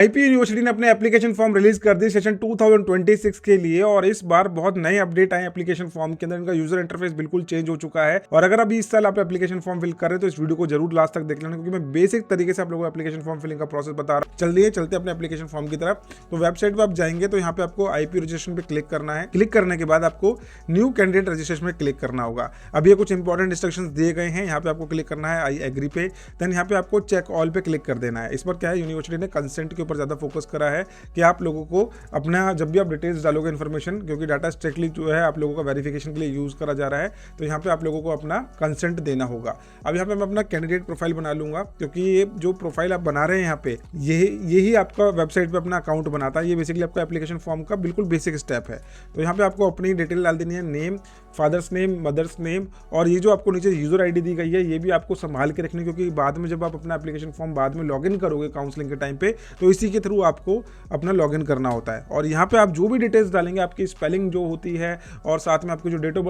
IP university ने अपने application form release कर दी सेशन 2026 के लिए और इस बार बहुत नए अपडेट आए एप्लीकेशन फॉर्म के अंदर। इनका यूजर इंटरफेस बिल्कुल चेंज हो चुका है और अगर अभी इस साल आप एप्लीकेशन फॉर्म फिल कर रहे हैं तो इस वीडियो को जरूर लास्ट तक देख लेना, क्योंकि मैं बेसिक तरीके से आप लोगों को एप्लीकेशन फॉर्म फिलिंग का प्रोसेस बता रहा हूँ। चलते अपने एप्लीकेशन फॉर्म की तरफ। तो वेबसाइट पर आप जाएंगे तो यहाँ पे आपको आईपी रजिस्ट्रेशन पे क्लिक करना है। क्लिक करने के बाद आपको न्यू कैंडिडेट रजिस्ट्रेशन में क्लिक करना होगा। अब ये कुछ इंपॉर्टेंट इंस्ट्रक्शंस दिए गए हैं। यहाँ पे आपको क्लिक करना है आई एग्री पे, देन यहाँ पे आपको चेक ऑल पे क्लिक कर देना है। इस पर क्या है, यूनिवर्सिटी ने कंसेंट के ऊपर ज्यादा फोकस करा है कि आप लोगों को अपना जब भी आप डिटेल्स डालोगे इन्फॉर्मेशन, क्योंकि डाटा स्ट्रिक्टली जो है आप लोगों का वेरिफिकेशन के लिए यूज करा जा रहा है, तो यहाँ पे आप लोगों को अपना कंसेंट देना होगा। अब यहाँ पे मैं अपना कैंडिडेट प्रोफाइल बना लूंगा, क्योंकि ये जो प्रोफाइल आप बना रहे हैं यहाँ पे यही आपका वेबसाइट पे अपना अकाउंट बनाता है। ये बेसिकली आपका एप्लीकेशन फॉर्म का बिल्कुल बेसिक स्टेप है। तो यहाँ पे आपको अपनी डिटेल डाल देनी है, name, father's name, mother's name, और ये जो आपको नीचे यूजर आईडी दी गई है ये भी आपको संभाल के रखनी, क्योंकि बाद में जब आप अपना एप्लीकेशन फॉर्म बाद में लॉगिन करोगे काउंसलिंग के टाइम पे, तो इसी के थ्रू आपको अपना लॉगिन करना होता है। और यहाँ पे आप जो भी डिटेल्स डालेंगे, आपकी स्पेलिंग जो होती है और साथ में आपकी जो डेट ऑफ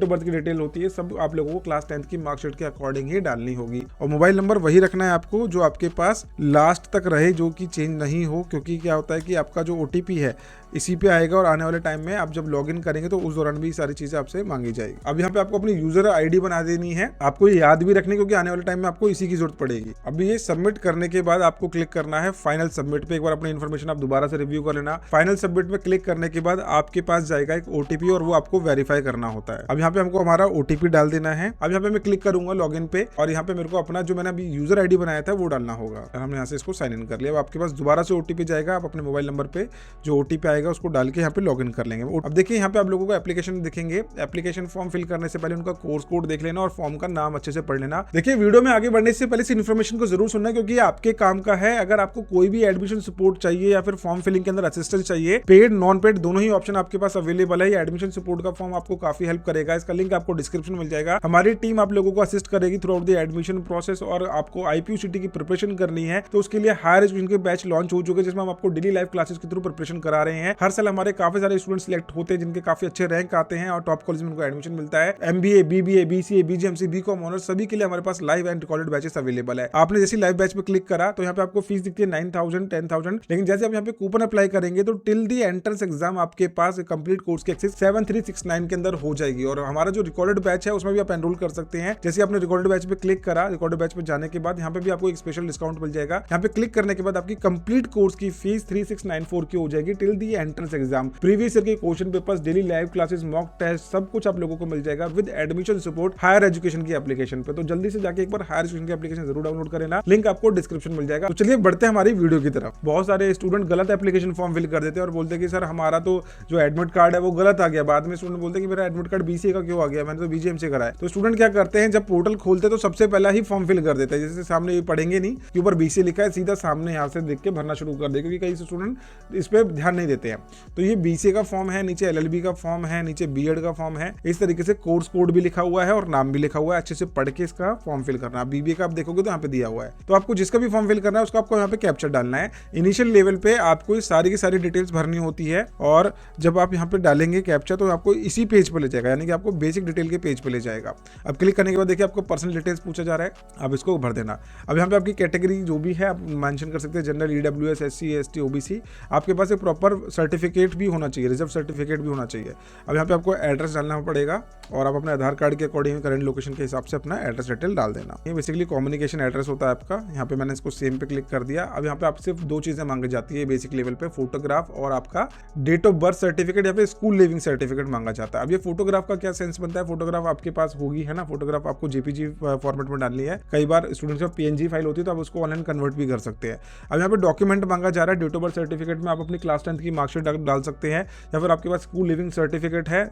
बर्थ की डिटेल होती है, सब आप लोगों को क्लास 10th की मार्कशीट के अकॉर्डिंग ही डालनी होगी। और मोबाइल नंबर वही रखना है आपको जो आपके पास लास्ट तक रहे, जो कि चेंज नहीं हो, क्योंकि क्या होता है कि आपका जो ओटीपी है इसी पे आएगा और आने वाले टाइम में आप जब लॉगिन करेंगे तो उस दौरान भी सारी चीजें आपसे मांगी जाएगी। अब यहाँ पे आपको अपनी यूजर आईडी बना देनी है, आपको ये याद भी रखनी, क्योंकि आने वाले टाइम में आपको इसी की जरूरत पड़ेगी। अभी ये सबमिट करने के बाद आपको क्लिक करना है फाइनल सबमिट पे। एक बार अपनी इन्फॉर्मेशन आप दोबारा से रिव्यू कर लेना। फाइनल सबमिट पे क्लिक करने के बाद आपके पास जाएगा एक ओटीपी और वो आपको वेरीफाई करना होता है। अब यहाँ पे हमको हमारा ओटीपी डाल देना है। अब यहाँ पे मैं क्लिक करूंगा लॉगिन पे और यहाँ पे मेरे को अपना जो मैंने अभी यूजर आईडी बनाया था वो डालना होगा। हमने यहाँ से इसको साइन इन कर लिया। अब आपके पास दोबारा से ओटीपी जाएगा, आप अपने मोबाइल नंबर पे जो ओटीपी आएगा उसको डाल के यहाँ पे लॉगिन कर लेंगे। अब देखिए यहाँ पे आप लोगों को एप्लीकेशन दिखेंगे। एप्लीकेशन फॉर्म फिल करने से पहले उनका कोर्स कोड देख लेना और फॉर्म का नाम अच्छे से पढ़ लेना। देखिए वीडियो में आगे बढ़ने से पहले इस इन्फॉर्मेशन को जरूर सुनना, क्योंकि आपके काम का है। अगर आपको कोई भी एडमिशन सपोर्ट चाहिए या फिर फॉर्म फिलिंग के अंदर असिस्टेंस चाहिए, पेड नॉन पेड दोनों ही ऑप्शन आपके पास अवेलेबल है। एडमिशन सपोर्ट का फॉर्म आपको काफी हेल्प करेगा। इसका लिंक आपको डिस्क्रिप्शन में मिल जाएगा। हमारी टीम आप लोगों को असिस्ट करेगी through out the admission process. और आपको आईपीयूसीटी की प्रिपरेशन करनी है तो उसके लिए हायर एजुकेशन के बैच लॉन्च हो चुके हैं, जिसमें हम आपको डेली लाइव क्लासेस के थ्रू प्रिपरेशन करा रहे हैं। हर साल हमारे काफी सारे स्टूडेंट सिलेक्ट होते हैं जिनके काफी अच्छे रैंक आते हैं और टॉप कॉलेज में उनको एडमिशन मिलता है। MBA, BBA, BCA, BGMC, BCom honours सभी के लिए हमारे पास live and recorded batches available है। आपने जैसे लाइव बैच पे क्लिक करा तो यहाँ पे आपको फीस दिखती है 9,000, 10,000, लेकिन जैसे आप यहाँ पे कूपन अप्लाई करेंगे तो टिल दी एंट्रेंस एग्जाम आपके पास कंप्लीट कोर्स की एक्सेस 7369 के अंदर हो जाएगी। और हमारा जो रिकॉर्डेड बैच है उसमें भी आप एनरोल कर सकते हैं। जैसे आपने रिकॉर्डेड बैच पे क्लिक करा, रिकॉर्डेड बैच पे जाने के बाद यहाँ पे भी आपको एक स्पेशल डिस्काउंट मिल जाएगा। यहाँ पे क्लिक करने के बाद आपकी कंप्लीट कोर्स की फीस 3694 की हो जाएगी till the entrance exam. Previous year के question papers, daily live classes, mock test, सब कुछ आप लोगों को मिल जाएगा with admission support higher education की एप्लीकेशन पे। तो जल्दी से जाके एक बार हायर एजुकेशन की एप्लीकेशन जरूर डाउनलोड कर लेना, लिंक आपको डिस्क्रिप्शन मिल जाएगा। तो चलिए बढ़ते हैं हमारी वीडियो की तरफ। बहुत सारे स्टूडेंट गलत एप्लीकेशन फॉर्म फिल कर देते हैं और बोलते हैं कि सर हमारा तो जो एडमिट कार्ड है वो गलत आ गया। बाद में स्टूडेंट बोलते हैं कि मेरा एडमिट कार्ड बीसीए का क्यों आ गया, मैंने तो बीजीएम से करा है। तो स्टूडेंट क्या करते हैं, जब पोर्टल खोलते हैं तो सबसे पहला ही फॉर्म फिल कर देते हैं। जैसे सामने पढ़ेंगे नहीं कि ऊपर बीसीए लिखा है, सीधा सामने यहाँ से देख के भरना शुरू कर दे, क्योंकि कई स्टूडेंट इस पे ध्यान नहीं देते हैं। तो ये बीसीए का फॉर्म है, नीचे एलएलबी का फॉर्म है, नीचे बीएड का फॉर्म है। इस तरीके से कोर्स कोड भी लिखा हुआ है और नाम भी लिखा हुआ है। अच्छे से पढ़ के इसका फॉर्म फिल करना। बीबीए का आप देखोगे तो यहाँ पे दिया हुआ है। तो आपको जिसका भी फॉर्म फिल करना है उसका आपको यहाँ पे कैप्चर डालना है। इनिशियल लेवल पे आपको सारी की सारी डिटेल्स भरनी होती है और जब आप यहाँ पे डालेंगे कैप्चर तो आपको इसी पेज पे ले जाएगा, यानी कि आपको बेसिक डिटेल के पेज पे ले जाएगा। अब क्लिक करने के बाद देखिए आपको पर्सनल डिटेल्स पूछा जा रहा है, अब इसको भर देना। अब यहाँ पे आपकी कैटेगरी जो भी है आप मेंशन कर सकते हैं, general, EWS, SC, ST, OBC. आपके पास एक प्रॉपर सर्टिफिकेट भी होना चाहिए, रिजर्व सर्टिफिकेट भी होना चाहिए। अब यहाँ पे आपको एड्रेस डालना पड़ेगा और आप अपने आधार कार्ड के अकॉर्डिंग करंट लोकेशन के हिसाब से अपना एड्रेस डिटेल डाल देना। ये बेसिकली कम्युनिकेशन एड्रेस होता है आपका। यहाँ पे मैंने इसको सेम पे क्लिक कर दिया। अब यहाँ पे आप सिर्फ दो चीजें मांगी जाती है बेसिक लेवल पे, फोटोग्राफ और आपका डेट ऑफ बर्थ सर्टिफिकेट या फिर स्कूल लिविंग सर्टिफिकेट मांगा जाता है। अब ये फोटोग्राफ का क्या सेंस बनता है, फोटोग्राफ आपके पास होगी है ना, फोटोग्राफ आपको जेपीजी फॉर्मेट में डालनी है। कई बार स्टूडेंट्स का पीएनजी फाइल होती है तो आप उसको ऑनलाइन कन्वर्ट भी कर सकते हैं। अब यहाँ पे डॉक्यूमेंट मांगा जा रहा है। डेट ऑफ बर्थ सर्टिफिकेट में आप अपनी क्लास 10th की मार्कशीट डाल सकते हैं या फिर आपके पास स्कूल लिविंग सर्टिफिकेट है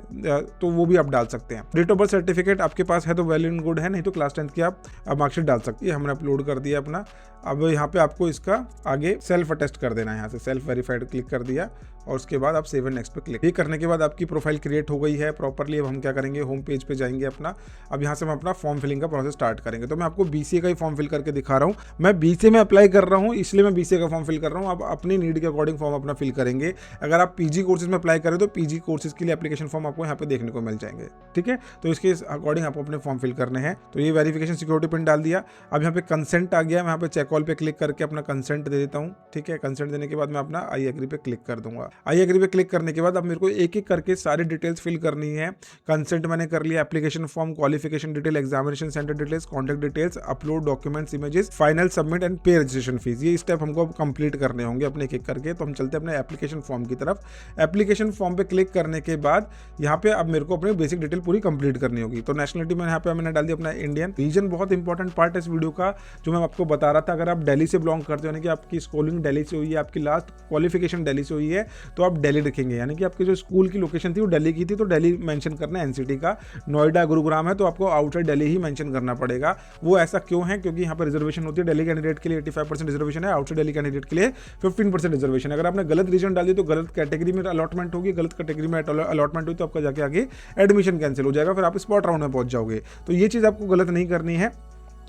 तो वो भी आप डाल सकते हैं। डेट ऑफ बर्थ सर्टिफिकेट आपके पास है तो वेल एंड गुड है, नहीं तो क्लास 10th की आप मार्कशीट डाल सकती है। हमने अपलोड कर दिया अपना। अब यहाँ पे आपको इसका आगे सेल्फ अटेस्ट कर देना है। यहाँ से सेल्फ वेरीफाइड क्लिक कर दिया और उसके बाद आप सेव एंड नेक्स्ट पे क्लिक। ये करने के बाद आपकी प्रोफाइल क्रिएट हो गई है प्रॉपरली। अब हम क्या करेंगे, होम पेज पे जाएंगे अपना। अब यहाँ से हम अपना फॉर्म फिलिंग का प्रोसेस स्टार्ट करेंगे। तो मैं आपको बीसीए का ही फॉर्म फिल करके दिखा रहा हूँ। मैं बीसीए में अप्लाई कर रहा हूँ इसलिए मैं बीसीए का फॉर्म फिल कर रहा हूँ। आप अपनी नीड के अकॉर्डिंग फॉर्म अपना फिल करेंगे। अगर आप पीजी कोर्सेज में अप्लाई करें तो पीजी कोर्सेज के लिए एप्लीकेशन फॉर्म आपको यहाँ पे देखने देखने को मिल जाएंगे। ठीक है, तो इसके अकॉर्डिंग आपको अपने फॉर्म फिल करने हैं। तो ये वेरिफिकेशन सिक्योरिटी पिन डाल दिया। अब यहाँ पे कंसेंट आ गया, मैं यहाँ पे चेक ऑल पे क्लिक करके अपना कंसेंट दे देता हूँ। ठीक है, कंसेंट देने के बाद मैं अपना आई एग्री पे क्लिक कर दूंगा। आई एग्री पे क्लिक करने के बाद अब मेरे को एक एक करके सारी डिटेल्स फिल करनी है। कंसेंट मैंने कर लिया, application form, qualification detail, examination centre details, contact details, upload documents, images, final submit and पे रजिस्ट्रेशन फीस। ये स्टेप हमको कंप्लीट करने होंगे अपने एक एक करके। तो हम चलते हैं अपने एप्लीकेशन फॉर्म की तरफ। एप्लीकेशन फॉर्म पे क्लिक करने के बाद यहाँ पे अब मेरे को अपनी बेसिक डिटेल पूरी कंप्लीट करनी होगी। तो नेशनलिटी में यहाँ पे मैंने डाल दिया अपना इंडियन। रीजन बहुत इंपॉर्टेंट पार्ट है इस वीडियो का, जो मैं आपको बता रहा था। अगर आप दिल्ली से बिलोंग करते हो, यानी कि आपकी स्कूलिंग दिल्ली से हुई है, आपकी लास्ट क्वालिफिकेशन दिल्ली से हुई है, तो आप दिल्ली रखेंगे। यानी कि आपकी जो स्कूल की लोकेशन थी वो दिल्ली की थी, तो दिल्ली मेंशन करना है। एनसीटी का नोएडा गुरुग्राम है, तो आपको आउटसाइड दिल्ली ही मेंशन करना पड़ेगा। वो ऐसा क्यों है? क्योंकि यहाँ पर रिजर्वेशन होती है। दिल्ली कैंडिडेट के लिए 85% रिजर्वेशन है, आउटसाइड दिल्ली कैंडिडेट के लिए 15% रिजर्वेशन है। अगर आपने गलत रीजन डाल दी तो गलत कैटेगरी में अलॉटमेंट होगी, गलत कैटेगरी में अलॉटमेंट हुई तो आपका जाके आगे एडमिशन कैंसिल हो जाएगा, फिर आप स्पॉट राउंड में पहुंच जाओगे। तो ये चीज़ आपको गलत नहीं करनी है।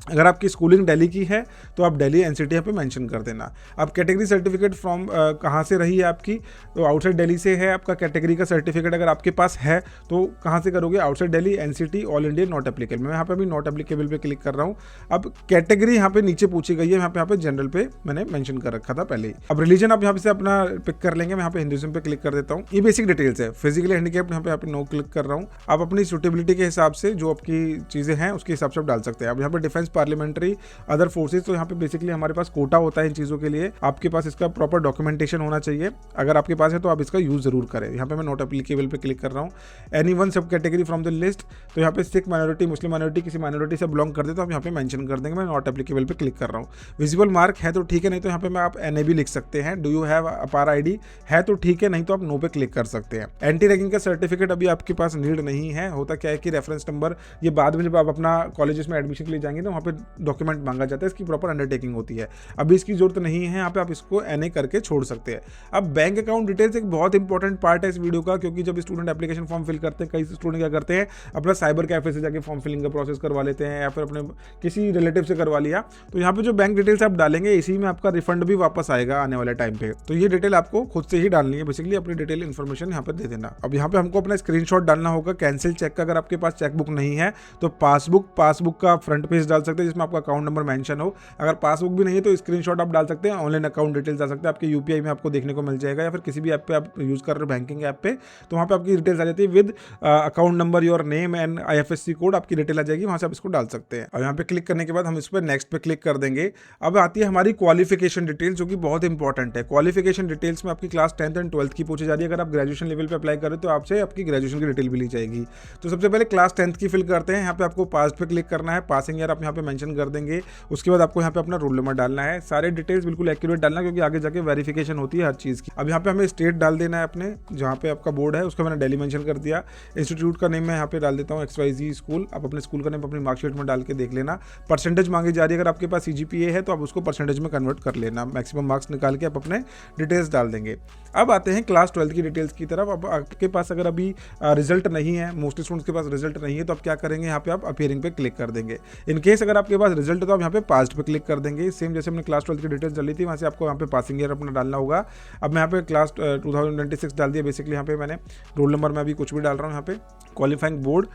अगर आपकी स्कूलिंग दिल्ली की है तो आप दिल्ली एनसीटी यहाँ पे मेंशन कर देना। अब कैटेगरी सर्टिफिकेट फ्रॉम कहाँ से रही है आपकी, तो आउटसाइड दिल्ली से है आपका कैटेगरी का सर्टिफिकेट। अगर आपके पास है तो कहाँ से करोगे? Outside Delhi, NCT, all India, not applicable. मैं यहाँ पे अभी नॉट एप्लीकेबल पे क्लिक कर रहा हूँ। अब कैटेगरी यहाँ पे नीचे पूछी गई है, यहाँ पे जनरल पे मैंने मेंशन कर रखा था पहले ही। अब रिलीजन आप यहाँ से अपना पिक कर लेंगे। मैं यहाँ पे हिंदुइज्म पे क्लिक कर देता हूँ। ये बेसिक डिटेल्स है। फिजिकली हैंडीकैप्ड यहाँ पे नो क्लिक कर रहा हूँ। आप अपनी सूटेबिलिटी के हिसाब से जो आपकी चीज़ें हैं उसके हिसाब से आप डाल सकते हैं। अब यहाँ पे डिफेंस, पार्लियामेंट्री, अदर फोर्सेज, तो यहाँ पे बेसिकली हमारे पास कोटा होता है इन चीज़ों के लिए। आपके पास इसका प्रॉपर डॉक्यूमेंटेशन होना चाहिए। अगर आपके पास है तो आप इसका यूज जरूर करें। यहाँ पे मैं नॉट एप्लीकेबल पे क्लिक कर रहा हूँ। एनी वन सब कैटेगरी फ्रॉम द लिस्ट, तो यहाँ पे सिख माइनॉरिटी, मुस्लिम माइनॉरिटी, किसी माइनॉरिटी से बिलोंग करते तो आप यहाँ पे मेंशन कर देंगे। मैं नॉट एप्लीकेबल पे क्लिक कर रहा हूँ। विजिबल मार्क है तो ठीक है, नहीं तो यहाँ पे मैं आप एनए भी लिख सकते हैं। डू यू हैव अपार आईडी है तो ठीक है, नहीं तो आप नो पे क्लिक कर सकते हैं। एंटी रैगिंग का सर्टिफिकेट अभी आपके पास नीड नहीं है। होता क्या है कि रेफरेंस नंबर ये बाद में जब आप अपना कॉलेजेस में एडमिशन के लिए जाएंगे तो वहाँ पे डॉक्यूमेंट मांगा जाता है, इसकी प्रॉपर अंडरटेकिंग होती है। अभी इसकी जरूरत नहीं है, यहाँ पे आप इसको एनए करके छोड़ सकते हैं। अब बैंक अकाउंट डिटेल्स एक बहुत इंपॉर्टेंट पार्ट है इस वीडियो का, क्योंकि जब स्टूडेंट एप्लीकेशन फॉर्म फिल करते हैं, कई स्टूडेंट क्या करते हैं अपना साइबर कैफे से जाके फॉर्म फिलिंग का प्रोसेस करवा लेते हैं, या फिर अपने किसी रिलेटिव से करवा लिया। तो यहाँ पे जो बैंक डिटेल्स आप डालेंगे इसी में आपका रिफंड भी वापस आएगा आने वाले टाइम पे। तो ये डिटेल आपको खुद से ही डालनी है। बेसिकली अपनी डिटेल इन्फॉर्मेशन यहाँ पे दे देना। अब यहाँ पे हमको अपना स्क्रीनशॉट डालना होगा कैंसिल चेक का। अगर आपके पास चेकबुक नहीं है तो पासबुक का फ्रंट पेज डाल सकते हैं जिसमें आपका अकाउंट नंबर मेंशन हो। अगर पासबुक भी नहीं है तो स्क्रीनशॉट आप डाल सकते हैं। ऑनलाइन अकाउंट डिटेल्स डाल सकते हैं, आपके यूपीआई में आपको देखने को मिल जाएगा, या फिर किसी भी ऐप पे आप यूज कर रहे हो बैंकिंग ऐप पे, तो वहाँ पे आपकी डिटेल्स आ जाती है with account number, your name and IFSC code, आपकी डिटेल आ जाएगी, वहाँ से आप इसको डाल सकते हैं। और यहाँ पे क्लिक करने के बाद हम इस पर नेक्स्ट पे क्लिक कर देंगे। अब आती है हमारी क्वालिफिकेशन डिटेल्स, जो कि बहुत इंपॉर्टेंट है। क्वालिफिकेशन डिटेल्स में आपकी क्लास 10th एंड 12th की पूछी जा रही है। अगर आप ग्रेजुएशन लेवल पे अप्लाई करें तो आपसे आपकी ग्रेजुएशन की डिटेल भी ली जाएगी। तो सबसे पहले क्लास 10th की फिल करते हैं। यहाँ पे आपको पास पे क्लिक करना है, पासिंग ईयर आप यहाँ पे मेंशन कर देंगे। उसके बाद आपको यहाँ पे अपना रोल नंबर डालना है। सारे डिटेल्स बिल्कुल एक्यूरेट डालना, क्योंकि आगे जाके वेरिफिकेशन होती है हर चीज़ की। अब यहाँ पे हमें स्टेट डाल देना है अपने, जहाँ पे आपका बोर्ड है उसका मैंने दिल्ली मेंशन कर दिया। इंस्टीट्यूट का नेम मैं यहाँ पे डाल देता हूँ XYZ स्कूल। आप अपने स्कूल का नेम अपनी मार्कशीट में डाल के देख लेना। परसेंटेज मांगी जा रही है, अगर आपके पास CGPA है तो आप उसको परसेंटेज में कन्वर्ट कर लेना। मैक्सिमम मार्क्स निकाल के आप अपने डिटेल्स डाल देंगे। अब आते हैं क्लास 12th की डिटेल्स की तरफ। अब आपके पास अगर अभी रिजल्ट नहीं है, मोस्टली स्टूडेंट्स के पास रिजल्ट नहीं है, तो आप क्या करेंगे, यहाँ पे आप अपीयरिंग पे क्लिक कर देंगे। इन केस अगर आपके पास रिजल्ट है तो आप यहाँ पे पास्ट पे क्लिक कर देंगे। सेम जैसे हमने क्लास 12th की डिटेल्स डाली थी, वहाँ से आपको यहाँ पे पासिंग ईयर अपना डालना होगा। अब मैं यहाँ पे क्लास 2026 डाल दिया। बेसिकली यहाँ पे मैंने रोल नंबर में अभी कुछ भी डाल रहा हूँ। यहाँ पे क्वालिफाइंग बोर्ड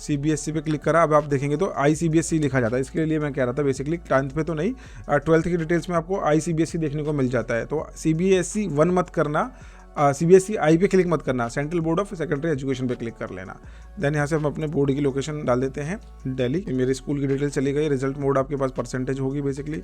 CBSE पे क्लिक करा। अब आप देखेंगे तो ICBSE लिखा जाता है, इसके लिए मैं कह रहा था। बेसिकली 10th पे तो नहीं, 12th की डिटेल्स में आपको ICBSE देखने को मिल जाता है। तो CBSE 1 मत करना, CBSE I पे क्लिक मत करना, central board of secondary education पे क्लिक कर लेना। देन यहाँ से हम अपने बोर्ड की लोकेशन डाल देते हैं दिल्ली। मेरे स्कूल की डिटेल चली गई। रिजल्ट मोड आपके पास परसेंटेज होगी बेसिकली।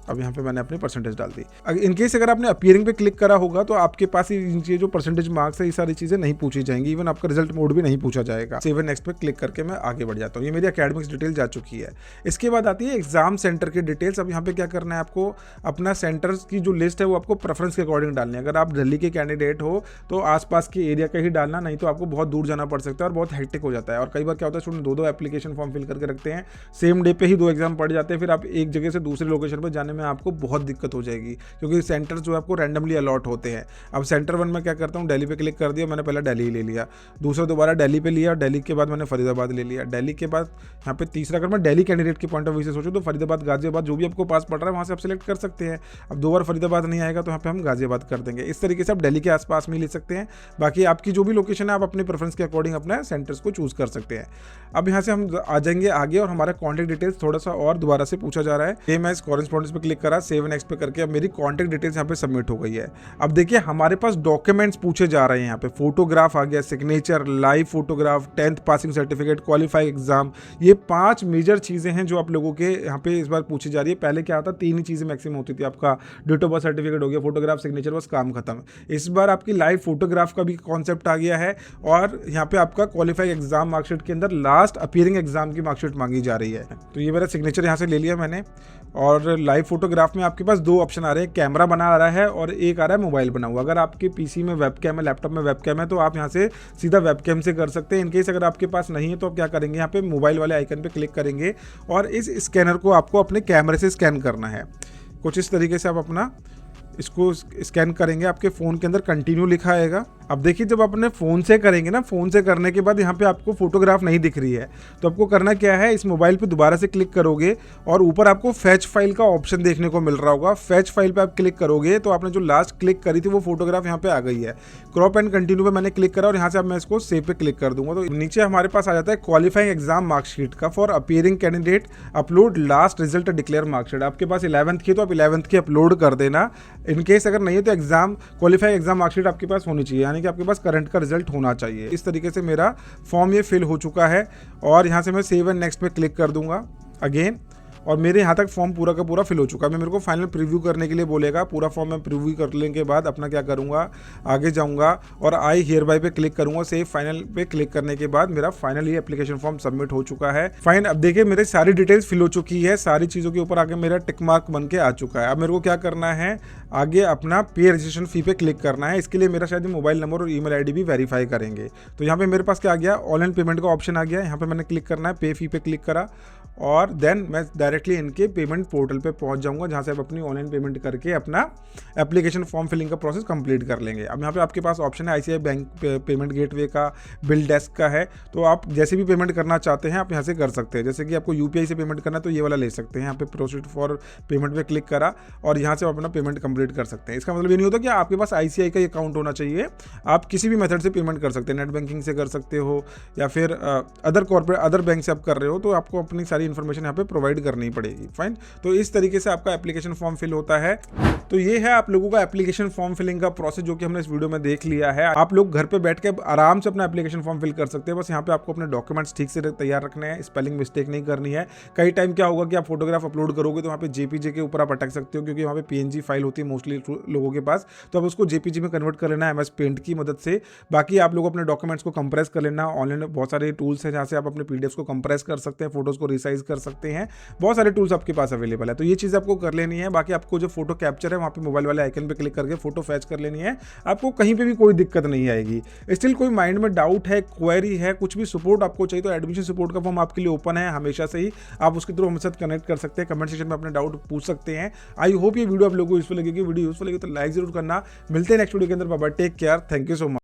अब यहाँ पे मैंने अपनी परसेंटेज डाल दी। इनकेस अगर आपने अपीयरिंग पे क्लिक करा होगा तो आपके पास ये जो परसेंटेज मार्क्स है ये सारी चीज़ें नहीं पूछी जाएंगी। इवन आपका रिजल्ट मोड भी नहीं पूछा जाएगा। सेव एंड नेक्स्ट पे क्लिक करके मैं आगे बढ़ जाता हूँ। ये मेरी एकेडमिक्स डिटेल जा चुकी है। इसके बाद आती है एग्जाम सेंटर की डिटेल्स। अब यहाँ पे क्या करना है, आपको अपना सेंटर्स की जो लिस्ट है वो आपको प्रेफरेंस के अकॉर्डिंग डालनी है। अगर आप दिल्ली के कैंडिडेट हो तो आसपास के एरिया का ही डालना, नहीं तो आपको बहुत दूर जाना पड़ सकता है और बहुत हेक्टिक हो जाता है। और कई बार क्या होता है, स्टूडेंट 2 एप्लीकेशन फॉर्म फिल करके रखते हैं, सेम डे पे ही 2 एग्जाम पड़ जाते हैं, फिर आप एक जगह से दूसरे लोकेशन पर जाने में आपको बहुत दिक्कत हो जाएगी, क्योंकि सेंटर जो है आपको रैंडमली अलॉट होते हैं। अब सेंटर 1 में क्या करता हूँ, दिल्ली पे क्लिक कर दिया, मैंने पहले दिल्ली ही ले लिया, दूसरा दोबारा दिल्ली पे लिया, और दिल्ली के बाद मैंने फरीदाबाद ले लिया, दिल्ली के बाद यहाँ पे तीसरा, अगर मैं दिल्ली कैंडिडेट के पॉइंट ऑफ व्यू से सोचूं तो फरीदाबाद, गाजियाबाद, जो भी आपको पास पड़ रहा है वहाँ से आप सेलेक्ट कर सकते हैं। अब 2 बार फरीदाबाद नहीं आएगा तो यहाँ पे हम गाजियाबाद कर देंगे। इस तरीके से आप दिल्ली के आसपास में ले सकते हैं। बाकी आपकी जो भी लोकेशन है आप अपने प्रेफरेंस के अकॉर्डिंग अपने सेंटर्स को चूज कर सकते हैं। अब यहाँ से हम आ जाएंगे आगे, और हमारा कॉन्टैक्ट डिटेल्स थोड़ा सा और दोबारा से पूछा जा रहा है। ये मैं इस कॉरेस्पॉन्डेंस पे क्लिक करा, सेव नेक्स्ट पे करके अब मेरी कॉन्टैक्ट डिटेल्स यहाँ पे सबमिट हो गई है। अब देखिए हमारे पास डॉक्यूमेंट्स पूछे जा रहे हैं, यहाँ पे फोटोग्राफ आ गया, signature, live photograph, 10th passing certificate, qualifying exam, ये 5 मेजर चीजें हैं जो आप लोगों के यहाँ पे इस बार पूछी जा रही है। पहले क्या था, 3 ही चीजें मैक्सिमम होती थी, आपका डेट ऑफ बर्थ सर्टिफिकेट हो गया, फोटोग्राफ, सिग्नेचर, बस काम खत्म। इस बार आपकी लाइव फोटोग्राफ का भी कॉन्सेप्ट आ गया है, और यहाँ पे आपका क्वालिफाइंग एग्जाम मार्कशीट के अंदर लास्ट अपीयरिंग एग्जाम की मार्कशीट मांगी जा रही है। तो ये मेरा सिग्नेचर यहाँ से ले लिया मैंने, और लाइव फोटोग्राफ में आपके पास 2 ऑप्शन आ रहे हैं, कैमरा बना आ रहा है और एक आ रहा है मोबाइल बना हुआ। अगर आपके पीसी में वेबकैम है, लैपटॉप में वेबकैम है, तो आप यहाँ से सीधा वेबकैम से कर सकते हैं। इनकेस अगर आपके पास नहीं है तो आप क्या करेंगे, यहाँ पे मोबाइल वाले आइकन पे क्लिक करेंगे, और इस स्कैनर को आपको अपने कैमरे से स्कैन करना है। कुछ इस तरीके से आप अपना इसको स्कैन करेंगे, आपके फ़ोन के अंदर कंटिन्यू लिखा आएगा। अब देखिए जब अपने फ़ोन से करेंगे ना, फ़ोन से करने के बाद यहाँ पे आपको फोटोग्राफ नहीं दिख रही है, तो आपको करना क्या है, इस मोबाइल पे दोबारा से क्लिक करोगे और ऊपर आपको फैच फाइल का ऑप्शन देखने को मिल रहा होगा। फैच फाइल पे आप क्लिक करोगे तो आपने जो लास्ट क्लिक करी थी वो फोटोग्राफ यहाँ पे आ गई है। क्रॉप एंड कंटिन्यू पे मैंने क्लिक करा, और यहाँ से अब मैं इसको सेव पे क्लिक कर दूंगा, तो नीचे हमारे पास आ जाता है क्वालिफाइंग एग्जाम मार्कशीट का, for appearing candidate upload last result declare marksheet. आपके पास 11th की तो आप 11th की अपलोड कर देना। इनकेस अगर नहीं है तो एग्जाम क्वालिफाइंग एग्जाम मार्कशीट आपके पास होनी चाहिए, यानी कि आपके पास करंट का रिजल्ट होना चाहिए। इस तरीके से मेरा फॉर्म ये फिल हो चुका है, और यहाँ से मैं सेव एंड नेक्स्ट पे क्लिक कर दूंगा अगेन, और मेरे यहाँ तक फॉर्म पूरा का पूरा फिल हो चुका है। मैं मेरे को फाइनल प्रीव्यू करने के लिए बोलेगा, पूरा फॉर्म मैं प्रीव्यू करने के बाद अपना क्या करूँगा, आगे जाऊँगा और आई हियर बाय पे क्लिक करूँगा। सेव फाइनल पे क्लिक करने के बाद मेरा फाइनल ये एप्लीकेशन फॉर्म सबमिट हो चुका है। फाइन, अब देखिए मेरे सारी डिटेल्स फिल हो चुकी है, सारी चीज़ों के ऊपर आगे मेरा टिक मार्क बन के आ चुका है। अब मेरे को क्या करना है, आगे अपना पे रजिस्ट्रेशन फी पे क्लिक करना है। इसके लिए मेरा शायद मोबाइल नंबर और ईमेल आईडी भी वेरीफाई करेंगे। तो यहाँ पे मेरे पास क्या आ गया, ऑनलाइन पेमेंट का ऑप्शन आ गया। यहाँ पे मैंने क्लिक करना है, पे फी पे क्लिक करा, और देन मैं डायरेक्टली इनके पेमेंट पोर्टल पे पहुंच जाऊंगा, जहां से आप अपनी ऑनलाइन पेमेंट करके अपना एप्लीकेशन फॉर्म फिलिंग का प्रोसेस कंप्लीट कर लेंगे। अब यहाँ पे आपके पास ऑप्शन है आईसीआई बैंक पेमेंट गेटवे का, बिल डेस्क का है, तो आप जैसे भी पेमेंट करना चाहते हैं आप यहाँ से कर सकते हैं। जैसे कि आपको यूपीआई से पेमेंट करना है तो ये वाला ले सकते हैं, यहाँ पे प्रोसीड फॉर पेमेंट पे क्लिक करा, और यहाँ से आप अपना पेमेंट कंप्लीट कर सकते हैं। इसका मतलब ये नहीं होता कि आपके पास आईसीआई का अकाउंट होना चाहिए, आप किसी भी मेथड से पेमेंट कर सकते हैं, नेट बैंकिंग से कर सकते हो, या फिर अदर बैंक से आप कर रहे हो तो आपको अपनी सारी इन्फॉर्मेशन यहाँ पे प्रोवाइड करनी पड़ेगी। फाइन, तो इस तरीके से आपका एप्लीकेशन फॉर्म फिल होता है। तो ये है आप लोगों का एप्लीकेशन फॉर्म फिलिंग का प्रोसेस, जो कि हमने इस वीडियो में देख लिया है। आप लोग घर पे बैठ के आराम से अपना एप्लीकेशन फॉर्म फिल कर सकते हैं। बस यहाँ पे आपको अपने डॉक्यूमेंट्स ठीक से तैयार रखने हैं, स्पेलिंग मिस्टेक नहीं करनी है। कई टाइम क्या होगा कि आप फोटोग्राफ अपलोड करोगे तो वहाँ पे जेपीजी के ऊपर आप अटक सकते हो, क्योंकि वहाँ पे पीएनजी फाइल होती है मोस्टली लोगों के पास, तो आप उसको जेपीजी में कन्वर्ट कर लेना है एमएस पेंट की मदद से। बाकी आप लोग अपने डॉक्यूमेंट्स को कंप्रेस कर लेना। ऑनलाइन बहुत सारे टूल्स हैं जहाँ से आप अपने पीडीएफ को कंप्रेस कर सकते हैं, फोटोज को रिसाइज कर सकते हैं, बहुत सारे टूल्स आपके पास अवेलेबल है। तो ये चीज़ आपको कर लेनी है। बाकी आपको जो फोटो कैप्चर है वहाँ पे मोबाइल वाले आइकन पे क्लिक करके फोटो फैच कर लेनी है, आपको कहीं पे भी कोई दिक्कत नहीं आएगी। स्टिल कोई माइंड में डाउट है, क्वेरी है, कुछ भी सपोर्ट आपको चाहिए तो एडमिशन सपोर्ट का फॉर्म आपके लिए ओपन है हमेशा से ही, आप उसके थ्रू हमारे साथ कनेक्ट कर सकते हैं, कमेंट सेक्शन में अपने डाउट पूछ सकते हैं। आई होप ये वीडियो आप लोगों को यूजफुल लगेगी। वीडियो यूजफुल लगी तो लाइक जरूर करना। मिलते हैं नेक्स्ट वीडियो के अंदर। Bye bye, take care, thank you so much.